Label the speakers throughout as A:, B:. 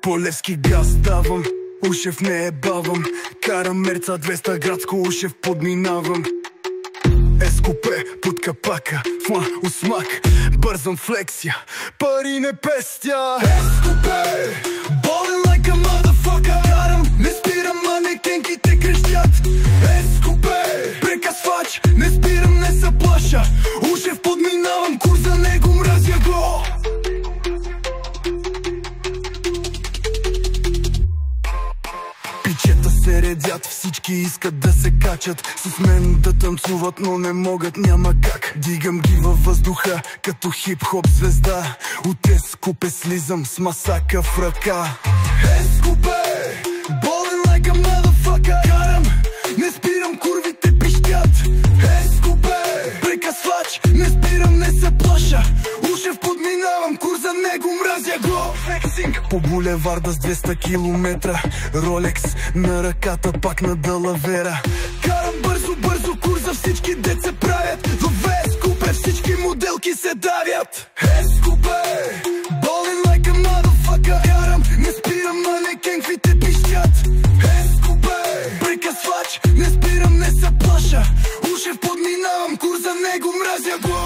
A: По Левски газ давам, Ушев не е бавам. Карам мерца 200 градско, Ушев подминавам. Ескопе под капака, усмак, бързам флексия, пари не пестя. Ескопе, болен like a motherfucker. Карам, не спирам, манекенките крещят. Ескопе, прекъсвач, не спирам, не се плаша. Ушев подминавам, курс за него, мразя го. Пичета се редят, всички искат да се качат с мен да танцуват, но не могат, няма как. Дигам ги във въздуха като хип-хоп звезда. От Ескопе слизам с масака в ръка. Ескопе, болен like a motherfucker. Карам, не спирам, курвите пищят. Ескопе, прекъсвач, не спирам, не се плаша. Ушев подминавам, курс за него, мразя го. Флексинг по булеварда с 200 километра. Ролекс на ръката, пак на далавера. Карам бързо, бързо, курс за всички деца правят. В Ескопе всички моделки се давят. Ескопе, болен like a motherfucker. Карам, не спирам, манекенките пищят. Ескопе, прекъсвач, не спирам, не се плаша. Ушев подминавам, курс за него, мразя го.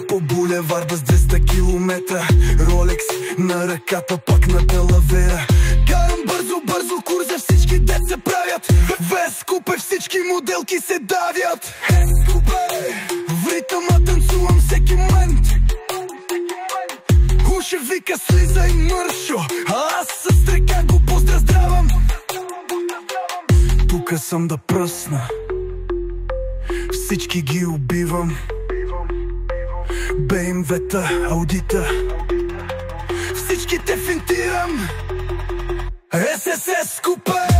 A: По булеварда с 200 километра. Ролекс на ръката, пак на далавера. Карам бързо, бързо, курс за всички деца правят. В Ескопе всички моделки се давят. Ескопе, в ритъма танцувам всеки момент. Ушев вика слизай мършо, а аз с река го поздравявам. Тука съм да пръсна, всички ги убивам. БМВ-та, Аудита, всички те финтирам. СС Ескопе.